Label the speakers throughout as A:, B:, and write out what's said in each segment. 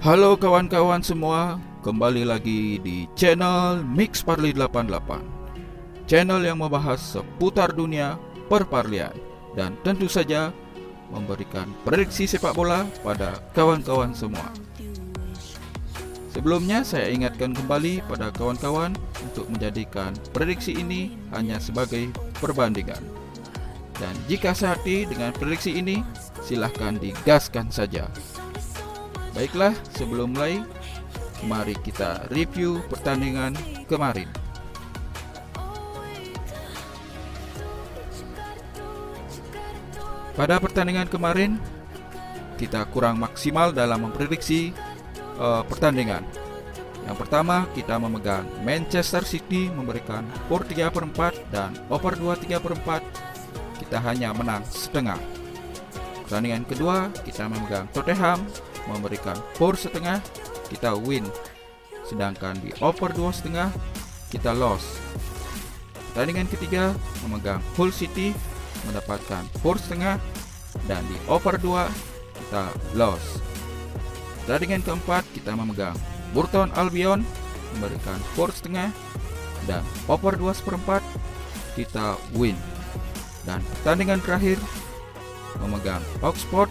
A: Halo kawan-kawan semua, kembali lagi di channel Mix Parley 88, channel yang membahas seputar dunia perparlian dan tentu saja memberikan prediksi sepak bola pada kawan-kawan semua. Sebelumnya saya ingatkan kembali pada kawan-kawan untuk menjadikan prediksi ini hanya sebagai perbandingan. Dan jika sehati dengan prediksi ini, silahkan digaskan saja. Baiklah, sebelum mulai, mari kita review pertandingan kemarin. Pada pertandingan kemarin, kita kurang maksimal dalam memprediksi pertandingan. Yang pertama, kita memegang Manchester City memberikan skor 3/4 dan over 2 3/4. Kita hanya menang setengah. Pertandingan kedua, kita memegang Tottenham memberikan skor setengah, kita win. Sedangkan di over 2,5 kita loss. Pertandingan ketiga memegang Hull City mendapatkan skor setengah dan di over 2 kita loss. Pertandingan keempat kita memegang Burton Albion memberikan skor setengah dan over 2,4 kita win. Dan pertandingan terakhir memegang Oxford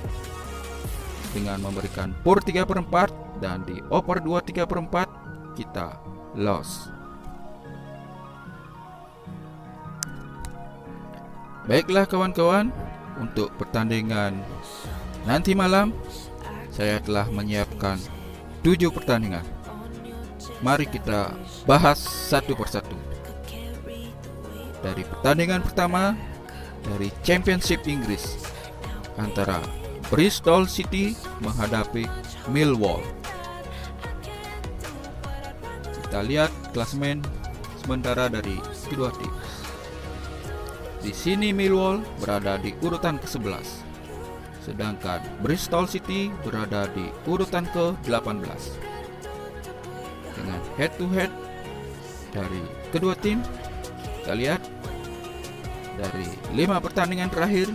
A: dengan memberikan skor 3/4 dan di over 2 3/4 kita loss. Baiklah kawan-kawan, untuk pertandingan nanti malam saya telah menyiapkan 7 pertandingan. Mari kita bahas satu persatu. Dari pertandingan pertama dari Championship Inggris antara Bristol City menghadapi Millwall. Kita lihat klasemen sementara dari kedua tim. Di sini Millwall berada di urutan ke-11, sedangkan Bristol City berada di urutan ke-18. Dengan head to head dari kedua tim, kita lihat dari 5 pertandingan terakhir,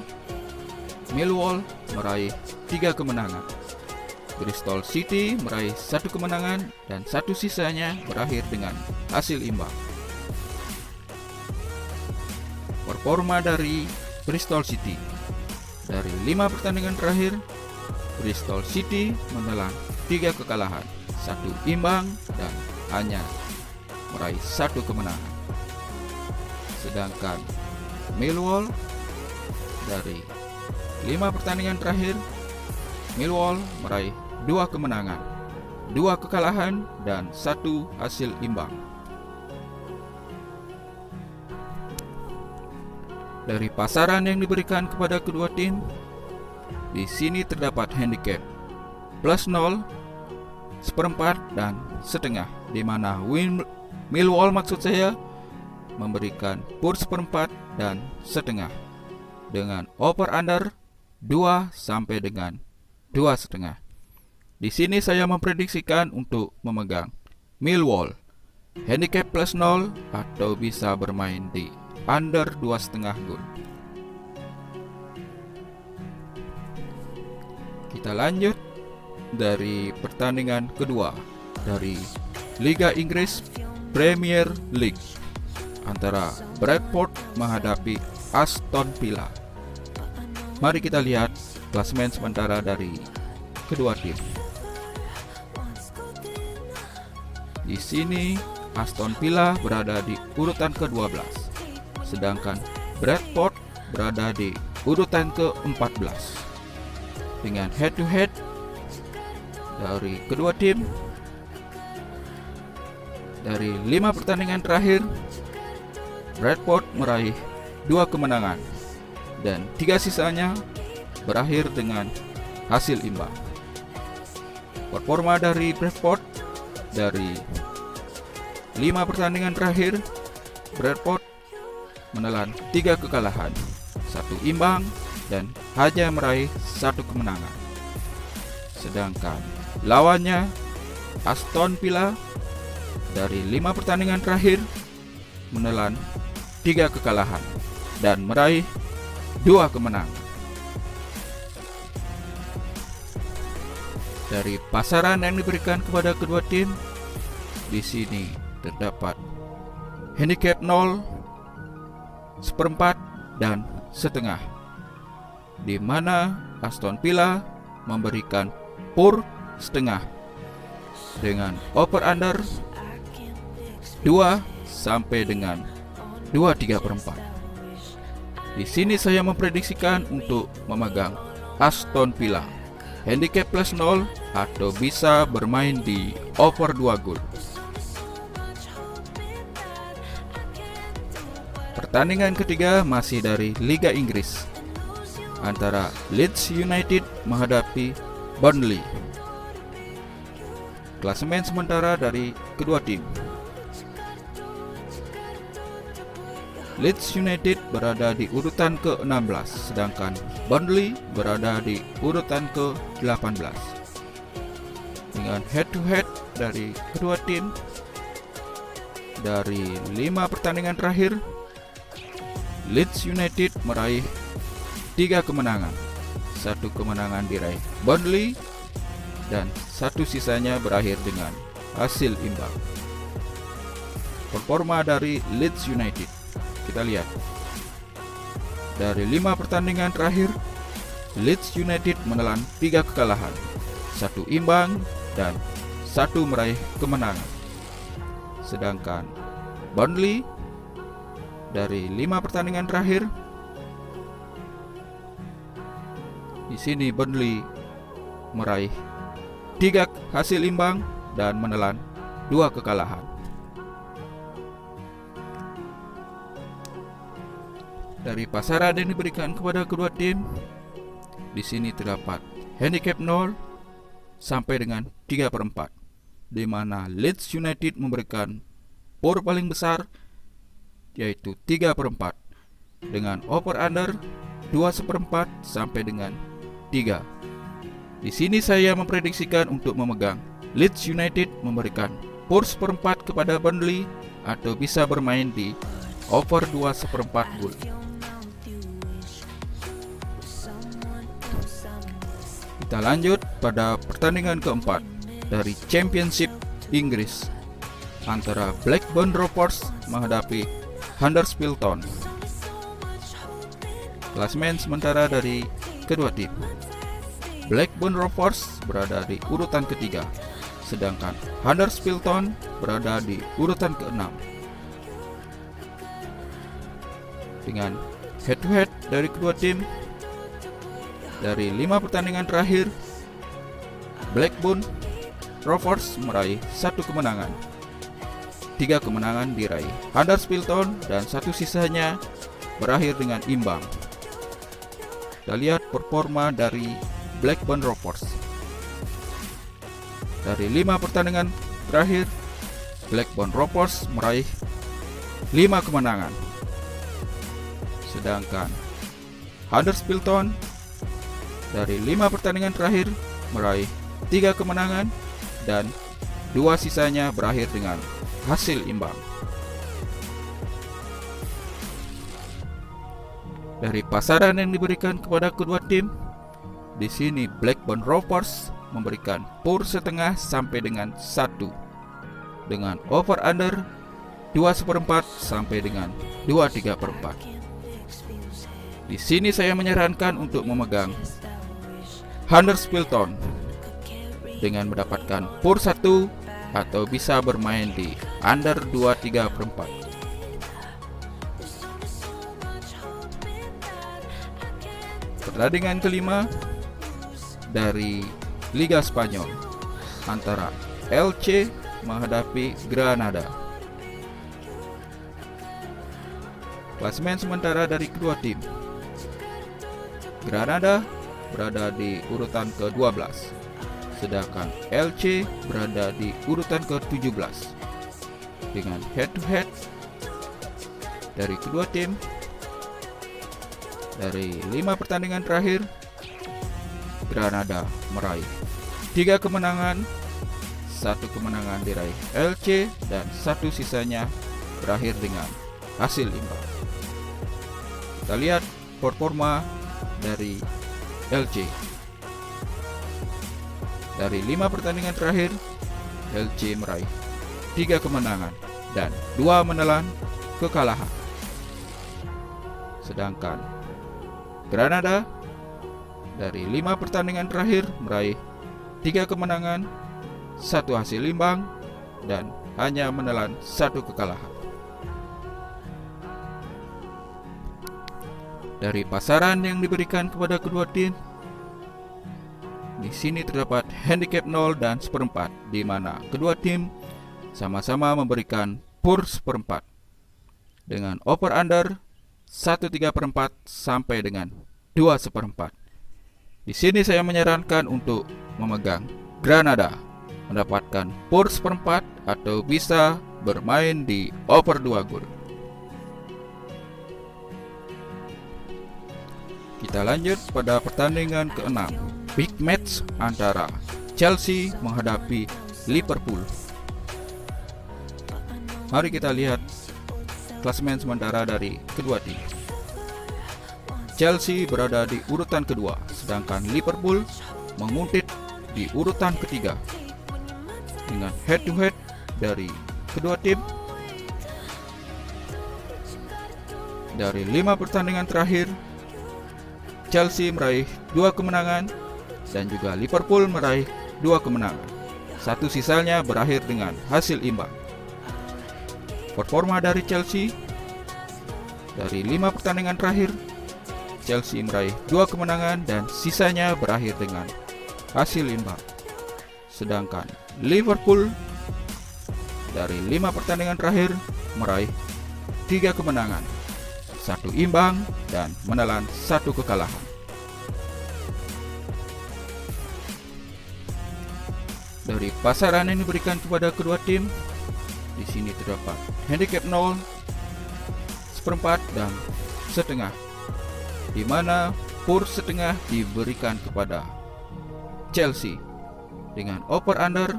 A: Millwall meraih 3 kemenangan, Bristol City meraih 1 kemenangan dan 1 sisanya berakhir dengan hasil imbang. Performa dari Bristol City, dari 5 pertandingan terakhir, Bristol City menelan 3 kekalahan, 1 imbang dan hanya meraih 1 kemenangan. Sedangkan Millwall dari 5 pertandingan terakhir, Millwall meraih 2 kemenangan, 2 kekalahan dan 1 hasil imbang. Dari pasaran yang diberikan kepada kedua tim, di sini terdapat handicap plus 0, seperempat dan setengah, di mana Millwall maksud saya memberikan skor seperempat dan setengah dengan over under 2 sampai dengan 2,5. Di sini saya memprediksikan untuk memegang Millwall handicap plus 0 atau bisa bermain di under 2,5 gol. Kita lanjut dari pertandingan kedua dari Liga Inggris Premier League antara Brentford menghadapi Aston Villa. Mari kita lihat klasemen sementara dari kedua tim. Di sini Aston Villa berada di urutan ke-12, sedangkan Brentford berada di urutan ke-14. Dengan head to head dari kedua tim, dari 5 pertandingan terakhir, Brentford meraih 2 kemenangan dan 3 sisanya berakhir dengan hasil imbang. Performa dari Brentford dari 5 pertandingan terakhir, Brentford menelan 3 kekalahan, 1 imbang dan hanya meraih 1 kemenangan. Sedangkan lawannya Aston Villa dari 5 pertandingan terakhir menelan 3 kekalahan dan meraih 2 kemenangan. Dari pasaran yang diberikan kepada kedua tim, di sini terdapat handicap 0, seperempat, dan setengah, di mana Aston Villa memberikan pur setengah dengan over under 2 sampai dengan 2/3/4. Di sini saya memprediksikan untuk memegang Aston Villa handicap plus 0 atau bisa bermain di over 2 gol. Pertandingan ketiga masih dari Liga Inggris antara Leeds United menghadapi Burnley. Klasemen sementara dari kedua tim. Leeds United berada di urutan ke-16, sedangkan Burnley berada di urutan ke-18. Dengan head to head dari kedua tim, dari 5 pertandingan terakhir, Leeds United meraih 3 kemenangan. 1 kemenangan diraih Burnley dan 1 sisanya berakhir dengan hasil imbang. Performa dari Leeds United, kita lihat. Dari 5 pertandingan terakhir, Leeds United menelan 3 kekalahan, 1 imbang dan 1 meraih kemenangan. Sedangkan Burnley dari 5 pertandingan terakhir, di sini Burnley meraih 3 hasil imbang dan menelan 2 kekalahan. Dari pasaran yang diberikan kepada kedua tim, di sini terdapat handicap 0 sampai dengan 3/4, di mana Leeds United memberikan pur paling besar yaitu 3/4 dengan over under 2/4 sampai dengan 3. Di sini saya memprediksikan untuk memegang Leeds United memberikan pur 1/4 kepada Burnley atau bisa bermain di over 2/4 gol. Kita lanjut pada pertandingan keempat dari Championship Inggris antara Blackburn Rovers menghadapi Huddersfield Town. Klasemen sementara dari kedua tim. Blackburn Rovers berada di urutan ketiga, sedangkan Huddersfield Town berada di urutan ke-6. Dengan head to head dari kedua tim, dari 5 pertandingan terakhir, Blackburn Rovers meraih 1 kemenangan. 3 kemenangan diraih Huddersfield Town dan 1 sisanya berakhir dengan imbang. Kita lihat performa dari Blackburn Rovers. Dari 5 pertandingan terakhir, Blackburn Rovers meraih 5 kemenangan. Sedangkan Huddersfield Town dari 5 pertandingan terakhir meraih 3 kemenangan dan 2 sisanya berakhir dengan hasil imbang. Dari pasaran yang diberikan kepada kedua tim, di sini Blackburn Rovers memberikan pur setengah sampai dengan 1 dengan over under 2/4 sampai dengan 2/3/4. Di sini saya menyarankan untuk memegang Huddersfield Town dengan mendapatkan pur 1 atau bisa bermain di under 2/3/4. Pertandingan kelima dari Liga Spanyol antara Elche menghadapi Granada. Klasemen sementara dari kedua tim. Granada berada di urutan ke-12, sedangkan Elche berada di urutan ke-17. Dengan head to head dari kedua tim, dari 5 pertandingan terakhir, Granada meraih 3 kemenangan, 1 kemenangan diraih Elche dan 1 sisanya berakhir dengan hasil imbang. Kita lihat performa dari Elche. Dari 5 pertandingan terakhir, Chelsea meraih 3 kemenangan dan 2 menelan kekalahan. Sedangkan Granada dari 5 pertandingan terakhir meraih 3 kemenangan, 1 hasil imbang, dan hanya menelan 1 kekalahan. Dari pasaran yang diberikan kepada kedua tim, di sini terdapat handicap 0 dan 1/4, di mana kedua tim sama-sama memberikan PUR 1/4 dengan over under 1/3/4 sampai dengan 2/4. Di sini saya menyarankan untuk memegang Granada, mendapatkan PUR 1/4 atau bisa bermain di over 2 gol. Kita lanjut pada pertandingan ke-6, big match antara Chelsea menghadapi Liverpool. Mari kita lihat klasemen sementara dari kedua tim. Chelsea berada di urutan kedua, sedangkan Liverpool menguntit di urutan ketiga. Dengan head to head dari kedua tim, dari 5 pertandingan terakhir, Chelsea meraih 2 kemenangan dan juga Liverpool meraih 2 kemenangan. 1 sisanya berakhir dengan hasil imbang. Performa dari Chelsea dari 5 pertandingan terakhir, Chelsea meraih 2 kemenangan dan sisanya berakhir dengan hasil imbang. Sedangkan Liverpool dari 5 pertandingan terakhir meraih 3 kemenangan, 1 imbang, dan menelan 1 kekalahan. Dari pasaran yang diberikan kepada kedua tim, di sini terdapat handicap 0, 1/4 dan setengah, di mana PUR setengah diberikan kepada Chelsea dengan over under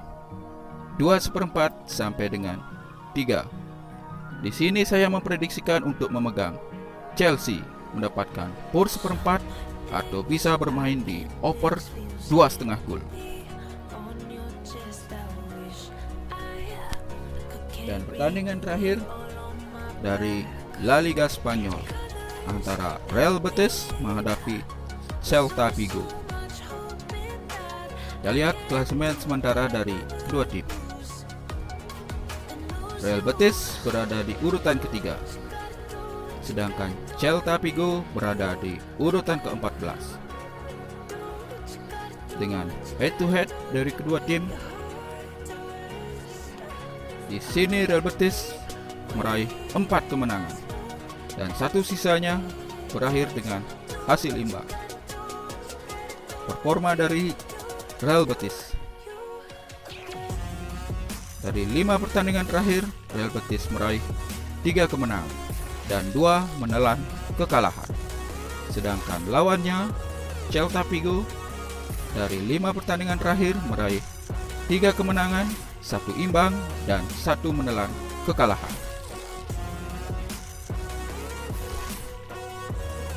A: 2/4 sampai dengan 3. Di sini saya memprediksikan untuk memegang Chelsea mendapatkan PUR 1/4 atau bisa bermain di over 2,5 gol. Dan pertandingan terakhir dari La Liga Spanyol antara Real Betis menghadapi Celta Vigo. Kita lihat klasemen sementara dari kedua tim. Real Betis berada di urutan ketiga, sedangkan Celta Vigo berada di urutan ke-14. Dengan head to head dari kedua tim, di sini Real Betis meraih 4 kemenangan dan 1 sisanya berakhir dengan hasil imbang. Performa dari Real Betis dari 5 pertandingan terakhir, Real Betis meraih 3 kemenangan dan 2 menelan kekalahan. Sedangkan lawannya Celta Vigo dari 5 pertandingan terakhir meraih 3 kemenangan, 1 imbang, dan 1 menelan kekalahan.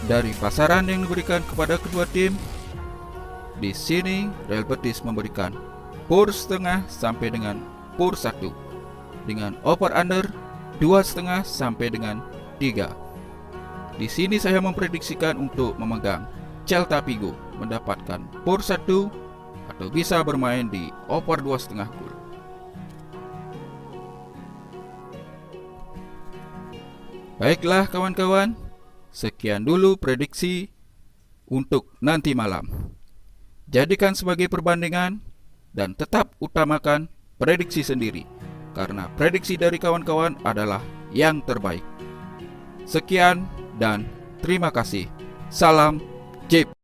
A: Dari pasaran yang diberikan kepada kedua tim, di sini Real Betis memberikan PUR setengah sampai dengan PUR 1 dengan over under 2,5 sampai dengan 3. Di sini saya memprediksikan untuk memegang Celta Vigo mendapatkan PUR 1 atau bisa bermain di over 2,5 gol. Baiklah kawan-kawan, sekian dulu prediksi untuk nanti malam. Jadikan sebagai perbandingan dan tetap utamakan prediksi sendiri, karena prediksi dari kawan-kawan adalah yang terbaik. Sekian dan terima kasih. Salam Jeep.